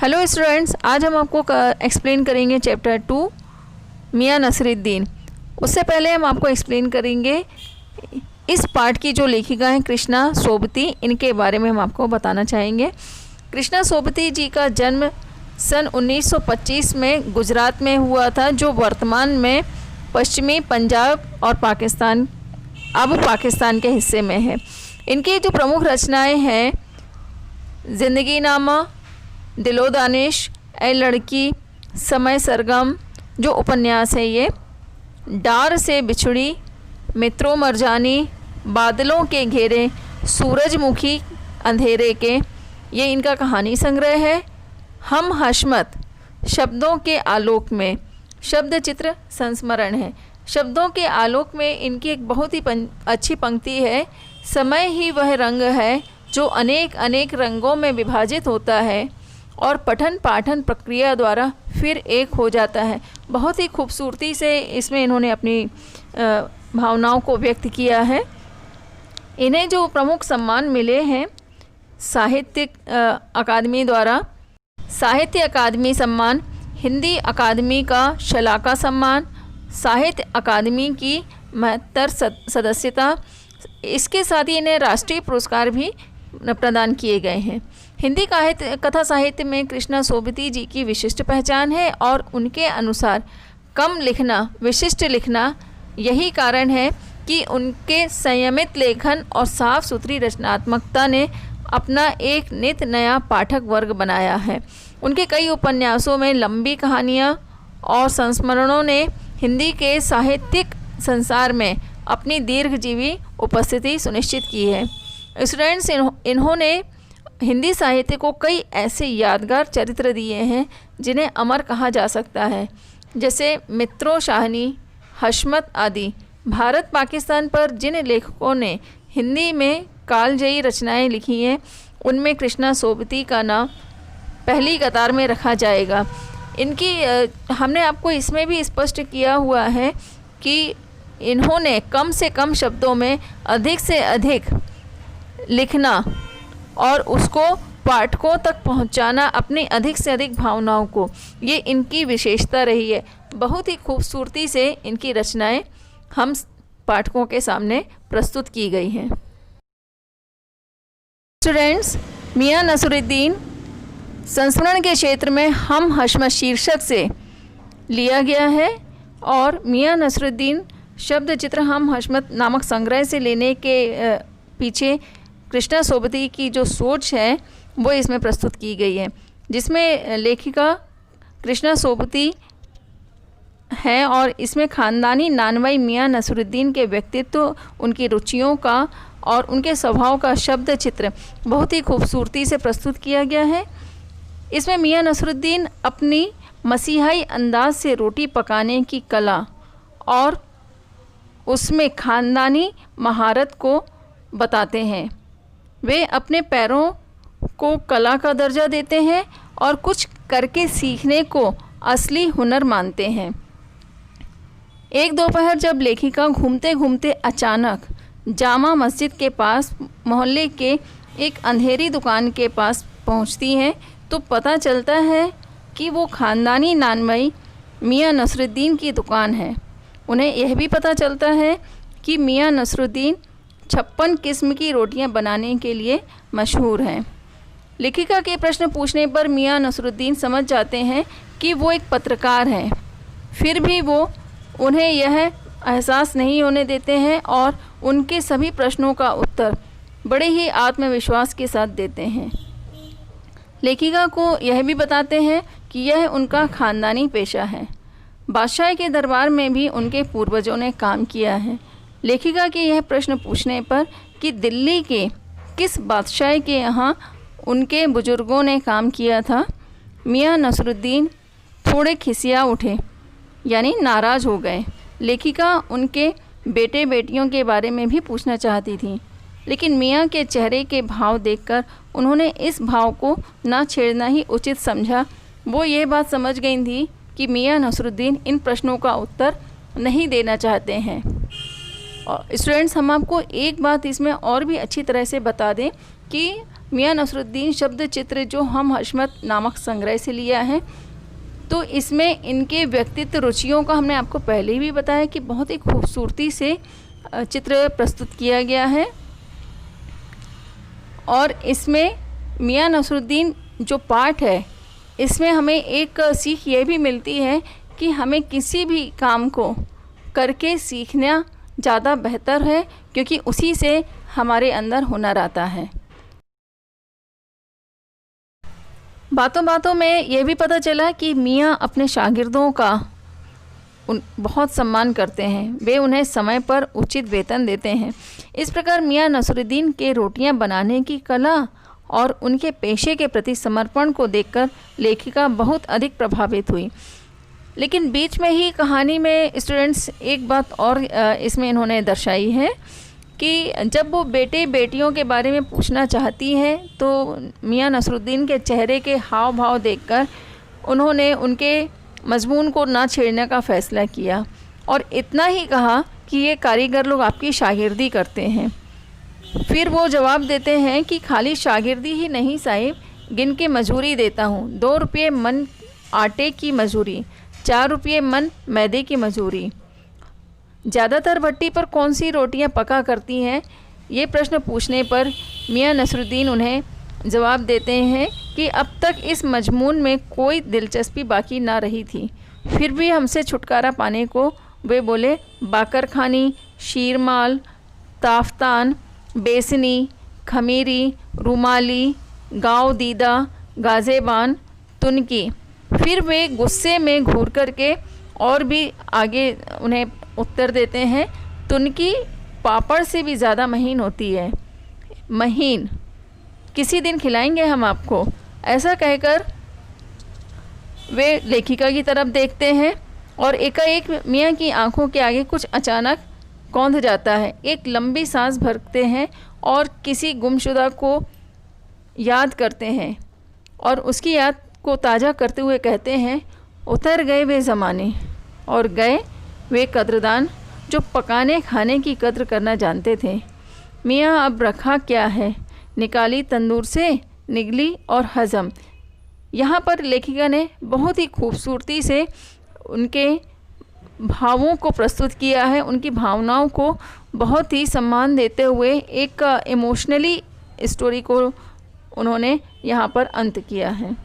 Hello students, आज हम आपको एक्सप्लेन करेंगे चैप्टर 2 मियां नसरुद्दीन। उससे पहले हम आपको एक्सप्लेन करेंगे इस पार्ट की जो लेखिका हैं कृष्णा सोबती, इनके बारे में हम आपको बताना चाहेंगे। कृष्णा सोबती जी का जन्म सन 1925 में गुजरात में हुआ था, जो वर्तमान में पश्चिमी पंजाब और पाकिस्तान के हिस्से में है। इनकी जो प्रमुख रचनाएं हैं ज़िंदगी नामा, दिलो दानिश, ए लड़की, समय सरगम जो उपन्यास है ये, डार से बिछड़ी, मित्रों मरजानी, बादलों के घेरे, सूरजमुखी अंधेरे के, ये इनका कहानी संग्रह है। हम हशमत, शब्दों के आलोक में, शब्द चित्र संस्मरण है। शब्दों के आलोक में इनकी एक बहुत ही अच्छी पंक्ति है। समय ही वह रंग है जो अनेक अनेक रंगों में विभाजित होता है और पठन पाठन प्रक्रिया द्वारा फिर एक हो जाता है। बहुत ही खूबसूरती से इसमें इन्होंने अपनी भावनाओं को व्यक्त किया है। इन्हें जो प्रमुख सम्मान मिले हैं साहित्य अकादमी द्वारा, साहित्य अकादमी सम्मान, हिंदी अकादमी का शलाका सम्मान, साहित्य अकादमी की महत्तर सदस्यता, इसके साथ ही इन्हें राष्ट्रीय पुरस्कार भी प्रदान किए गए हैं। हिंदी कथा साहित्य में कृष्णा सोबती जी की विशिष्ट पहचान है और उनके अनुसार कम लिखना, विशिष्ट लिखना यही कारण है कि उनके संयमित लेखन और साफ सुथरी रचनात्मकता ने अपना एक नित नया पाठक वर्ग बनाया है। उनके कई उपन्यासों में लंबी कहानियाँ और संस्मरणों ने हिंदी के साहित्यिक संसार में अपनी दीर्घजीवी उपस्थिति सुनिश्चित की है। स्टूडेंट्स, इन्होंने हिंदी साहित्य को कई ऐसे यादगार चरित्र दिए हैं जिन्हें अमर कहा जा सकता है, जैसे मित्रों शाहनी, हशमत आदि। भारत पाकिस्तान पर जिन लेखकों ने हिंदी में कालजयी रचनाएं लिखी हैं, उनमें कृष्णा सोबती का नाम पहली कतार में रखा जाएगा। इनकी हमने आपको इसमें भी स्पष्ट किया हुआ है कि इन्होंने कम से कम शब्दों में अधिक से अधिक लिखना और उसको पाठकों तक पहुंचाना, अपनी अधिक से अधिक भावनाओं को, ये इनकी विशेषता रही है। बहुत ही खूबसूरती से इनकी रचनाएं हम पाठकों के सामने प्रस्तुत की गई हैं। स्टूडेंट्स, मियां नसरुद्दीन संस्मरण के क्षेत्र में हम हशमत शीर्षक से लिया गया है और मियां नसरुद्दीन शब्द चित्र हम हशमत नामक संग्रह से लेने के पीछे कृष्णा सोबती की जो सोच है वो इसमें प्रस्तुत की गई है, जिसमें लेखिका कृष्णा सोबती है और इसमें ख़ानदानी नानवाई मियां नसरुद्दीन के व्यक्तित्व, उनकी रुचियों का और उनके स्वभाव का शब्द चित्र बहुत ही खूबसूरती से प्रस्तुत किया गया है। इसमें मियां नसरुद्दीन अपनी मसीहाई अंदाज से रोटी पकाने की कला और उसमें ख़ानदानी महारत को बताते हैं। वे अपने पैरों को कला का दर्जा देते हैं और कुछ करके सीखने को असली हुनर मानते हैं। एक दोपहर जब लेखिका घूमते घूमते अचानक जामा मस्जिद के पास मोहल्ले के एक अंधेरी दुकान के पास पहुंचती हैं, तो पता चलता है कि वो ख़ानदानी नानवाई मियां नसरुद्दीन की दुकान है। उन्हें यह भी पता चलता है कि मियां नसरुद्दीन 56 किस्म की रोटियां बनाने के लिए मशहूर हैं। लेखिका के प्रश्न पूछने पर मियां नसरुद्दीन समझ जाते हैं कि वो एक पत्रकार हैं। फिर भी वो उन्हें यह एहसास नहीं होने देते हैं और उनके सभी प्रश्नों का उत्तर बड़े ही आत्मविश्वास के साथ देते हैं। लेखिका को यह भी बताते हैं कि यह उनका ख़ानदानी पेशा है। बादशाह के दरबार में भी उनके पूर्वजों ने काम किया है। लेखिका के यह प्रश्न पूछने पर कि दिल्ली के किस बादशाह के यहाँ उनके बुजुर्गों ने काम किया था, मियां नसरुद्दीन थोड़े खिसिया उठे, यानी नाराज़ हो गए। लेखिका उनके बेटे बेटियों के बारे में भी पूछना चाहती थी, लेकिन मियां के चेहरे के भाव देखकर उन्होंने इस भाव को ना छेड़ना ही उचित समझा। वो ये बात समझ गई थी कि मियां नसरुद्दीन इन प्रश्नों का उत्तर नहीं देना चाहते हैं। और स्टूडेंट्स, हम आपको एक बात इसमें और भी अच्छी तरह से बता दें कि मियां नसरुद्दीन शब्द चित्र जो हम हशमत नामक संग्रह से लिया है। तो इसमें इनके व्यक्तित्व रुचियों का हमने आपको पहले भी बताया कि बहुत ही खूबसूरती से चित्र प्रस्तुत किया गया है। और इसमें मियां नसरुद्दीन जो पाठ है, इसमें हमें एक सीख ये भी मिलती है कि हमें किसी भी काम को करके सीखना ज़्यादा बेहतर है, क्योंकि उसी से हमारे अंदर हुनर आता है। बातों बातों में ये भी पता चला कि मियाँ अपने शागिर्दों का बहुत सम्मान करते हैं, वे उन्हें समय पर उचित वेतन देते हैं। इस प्रकार मियाँ नसरुद्दीन के रोटियां बनाने की कला और उनके पेशे के प्रति समर्पण को देखकर लेखिका बहुत अधिक प्रभावित हुई। लेकिन बीच में ही कहानी में स्टूडेंट्स एक बात और इसमें इन्होंने दर्शाई है कि जब वो बेटे बेटियों के बारे में पूछना चाहती हैं तो मियाँ नसरुद्दीन के चेहरे के हाव भाव देखकर उन्होंने उनके मजमून को ना छेड़ने का फ़ैसला किया और इतना ही कहा कि ये कारीगर लोग आपकी शागिर्दी करते हैं। फिर वो जवाब देते हैं कि खाली शागिर्दी ही नहीं साहिब, गिन के मजूरी देता हूँ। 2 रुपये मन आटे की मजूरी, 4 रुपये मन मैदे की मजूरी। ज़्यादातर भट्टी पर कौन सी रोटियां पका करती हैं, ये प्रश्न पूछने पर मियाँ नसरुद्दीन उन्हें जवाब देते हैं कि अब तक इस मजमून में कोई दिलचस्पी बाकी ना रही थी। फिर भी हमसे छुटकारा पाने को वे बोले बाकर खानी, शीरमाल, ताफ्तान, बेसनी, खमीरी, रुमाली, गाँव दीदा, गाज़ेबान, तुनकी। फिर वे गुस्से में घूर कर के और भी आगे उन्हें उत्तर देते हैं, तुनकी पापड़ से भी ज़्यादा महीन होती है। महीन, किसी दिन खिलाएंगे हम आपको। ऐसा कहकर वे लेखिका की तरफ देखते हैं और एकाएक मियाँ की आंखों के आगे कुछ अचानक कौंध जाता है। एक लंबी सांस भरते हैं और किसी गुमशुदा को याद करते हैं और उसकी याद को ताज़ा करते हुए कहते हैं, उतर गए वे ज़माने और गए वे कद्रदान जो पकाने खाने की कद्र करना जानते थे। मियाँ अब रखा क्या है, निकाली तंदूर से निगली और हज़म। यहाँ पर लेखिका ने बहुत ही खूबसूरती से उनके भावों को प्रस्तुत किया है, उनकी भावनाओं को बहुत ही सम्मान देते हुए एक इमोशनली स्टोरी को उन्होंने यहाँ पर अंत किया है।